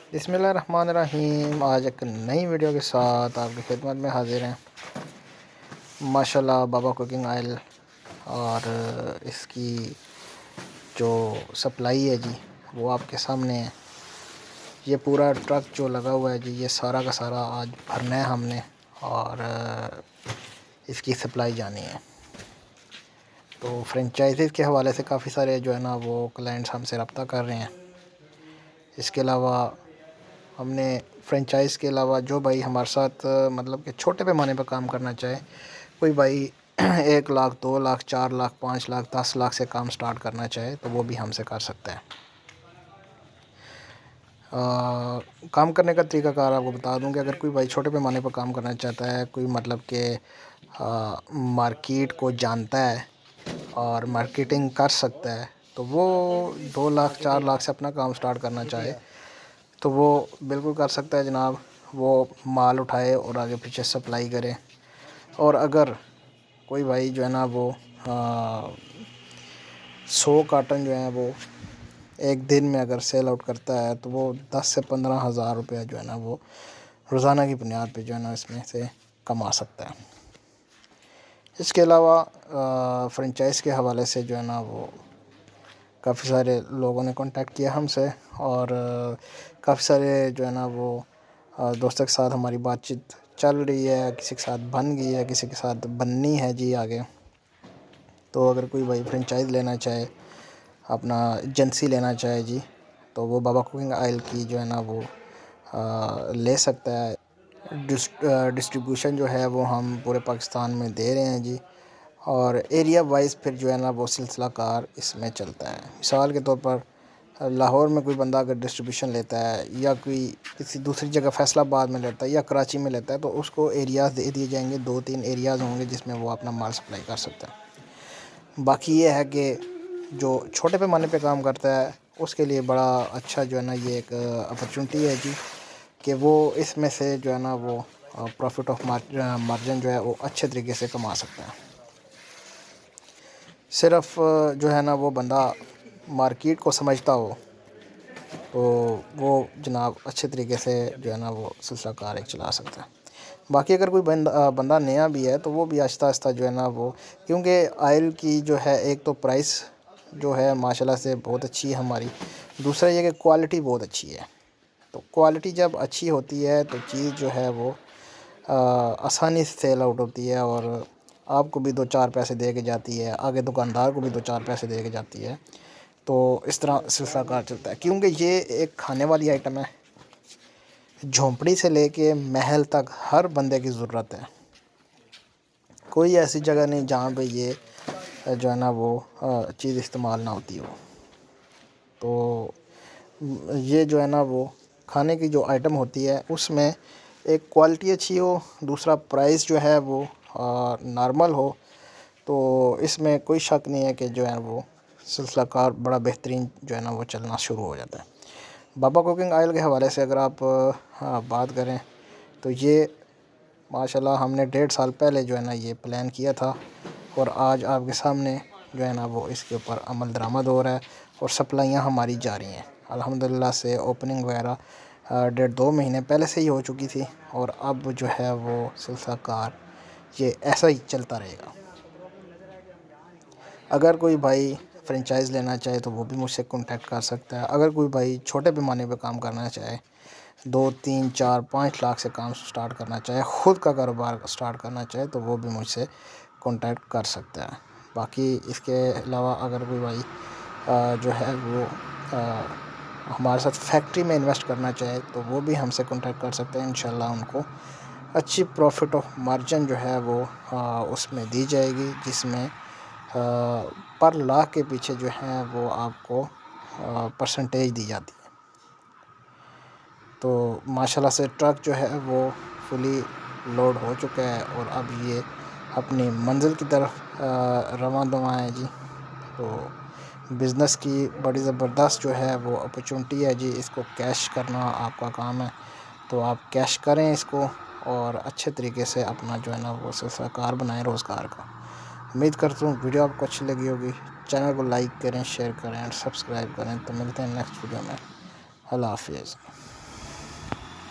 बिस्मिल्लाहिर्रहमानिर्रहीम। आज एक नई वीडियो के साथ आपकी खिदमत में हाजिर हैं। माशाल्लाह बाबा कुकिंग ऑयल और इसकी जो सप्लाई है जी वो आपके सामने है। ये पूरा ट्रक जो लगा हुआ है जी, ये सारा का सारा आज भरना है हमने और इसकी सप्लाई जानी है। तो फ्रेंचाइजीज़ के हवाले से काफ़ी सारे जो है ना वो क्लाइंट्स हमसे रब्ता कर रहे हैं। इसके अलावा हमने फ्रेंचाइज़ के अलावा जो भाई हमारे साथ मतलब कि छोटे पैमाने पर काम करना चाहे, कोई भाई 1 लाख 2 लाख 4 लाख 5 लाख 10 लाख से काम स्टार्ट करना चाहे तो वो भी हमसे कर सकता है। काम करने का तरीक़ाकार आपको बता दूं कि अगर कोई भाई छोटे पैमाने पर काम करना चाहता है, कोई मतलब कि मार्केट को जानता है और मार्केटिंग कर सकता है, तो वो 2 लाख 4 लाख से अपना काम स्टार्ट करना चाहे तो वो बिल्कुल कर सकता है जनाब। वो माल उठाए और आगे पीछे सप्लाई करे। और अगर कोई भाई जो है ना वो 100 कार्टन जो है वो एक दिन में अगर सेल आउट करता है तो वो 10 से 15 हज़ार रुपया जो है ना वो रोज़ाना की बुनियाद पे जो है ना इसमें से कमा सकता है। इसके अलावा फ्रेंचाइज़ के हवाले से जो है ना वो काफ़ी सारे लोगों ने कांटेक्ट किया हमसे और काफ़ी सारे जो है ना वो दोस्तों के साथ हमारी बातचीत चल रही है। किसी के साथ बन गई है, किसी के साथ बननी है जी आगे। तो अगर कोई भाई फ्रेंचाइज़ लेना चाहे, अपना एजेंसी लेना चाहे जी, तो वो बाबा कुकिंग ऑयल की जो है ना वो ले सकता है। डिस्ट्रीब्यूशन जो है वो हम पूरे पाकिस्तान में दे रहे हैं जी। और एरिया वाइज फिर जो है ना वो सिलसिला कार इसमें चलता है। मिसाल के तौर पर लाहौर में कोई बंदा अगर डिस्ट्रीब्यूशन लेता है या कोई किसी दूसरी जगह फैसलाबाद में लेता है या कराची में लेता है तो उसको एरियाज़ दे दिए जाएंगे। 2-3 एरियाज़ होंगे जिसमें वो अपना माल सप्लाई कर सकता है। बाकी ये है कि जो छोटे पैमाने पे काम करता है उसके लिए बड़ा अच्छा जो है ना ये एक अपॉर्चुनिटी है जी, कि वो इसमें से जो है ना वो प्रॉफिट ऑफ मार्जिन जो है वो अच्छे तरीके से कमा सकता है। सिर्फ जो है ना वो बंदा मार्केट को समझता हो तो वो जनाब अच्छे तरीके से जो है ना वो सिलसिला कार एक चला सकता है। बाकी अगर कोई बंदा नया भी है तो वो भी आहिस्ता आहिस्ता जो है ना वो, क्योंकि ऑयल की जो है एक तो प्राइस जो है माशाल्लाह से बहुत अच्छी है हमारी, दूसरा ये कि क्वालिटी बहुत अच्छी है। तो क्वालिटी जब अच्छी होती है तो चीज़ जो है वो आसानी से सेल आउट होती है और आपको भी 2-4 पैसे दे के जाती है, आगे दुकानदार को भी 2-4 पैसे दे के जाती है। तो इस तरह सिलसिला कार चलता है, क्योंकि ये एक खाने वाली आइटम है। झोंपड़ी से लेके महल तक हर बंदे की ज़रूरत है। कोई ऐसी जगह नहीं जहाँ पे ये जो है ना वो चीज़ इस्तेमाल ना होती हो। तो ये जो है ना वो खाने की जो आइटम होती है उसमें एक क्वालिटी अच्छी हो, दूसरा प्राइस जो है वो नॉर्मल हो, तो इसमें कोई शक नहीं है कि जो है वो सिलसिला कार बड़ा बेहतरीन जो है ना वो चलना शुरू हो जाता है। बाबा कुकिंग ऑयल के हवाले से अगर आप बात करें तो ये माशाल्लाह हमने 1.5 साल पहले जो है ना ये प्लान किया था और आज आपके सामने जो है ना वो इसके ऊपर अमल दरामद हो रहा है और सप्लाइयाँ हमारी जारी हैं अल्हम्दुलिल्लाह से। ओपनिंग वगैरह 1.5-2 महीने पहले से ही हो चुकी थी और अब जो है वो सिलसिला कार ये ऐसा ही चलता रहेगा। अगर कोई भाई फ्रेंचाइज़ लेना चाहे तो वो भी मुझसे कांटेक्ट कर सकता है। अगर कोई भाई छोटे पैमाने पे काम करना चाहे, 2-3-4-5 लाख से काम स्टार्ट करना चाहे, ख़ुद का कारोबार स्टार्ट करना चाहे तो वो भी मुझसे कांटेक्ट कर सकता है। बाकी इसके अलावा अगर कोई भाई जो है वो हमारे साथ फैक्ट्री में इन्वेस्ट करना चाहे तो वो भी हमसे कांटेक्ट कर सकते हैं। इंशाल्लाह उनको अच्छी प्रॉफिट ऑफ मार्जिन जो है वो उसमें दी जाएगी, जिसमें पर लाख के पीछे जो है वो आपको परसेंटेज दी जाती है। तो माशाल्लाह से ट्रक जो है वो फुली लोड हो चुका है और अब ये अपनी मंजिल की तरफ रवां दवां है जी। तो बिज़नेस की बड़ी ज़बरदस्त जो है वो अपॉर्चुनिटी है जी। इसको कैश करना आपका काम है, तो आप कैश करें इसको और अच्छे तरीके से अपना जो है ना वो सिलसिला कार बनाएं रोज़गार का। उम्मीद करता हूँ वीडियो आपको अच्छी लगी होगी। चैनल को लाइक करें, शेयर करें और सब्सक्राइब करें। तो मिलते हैं नेक्स्ट वीडियो में। अल्लाह हाफ़िज़।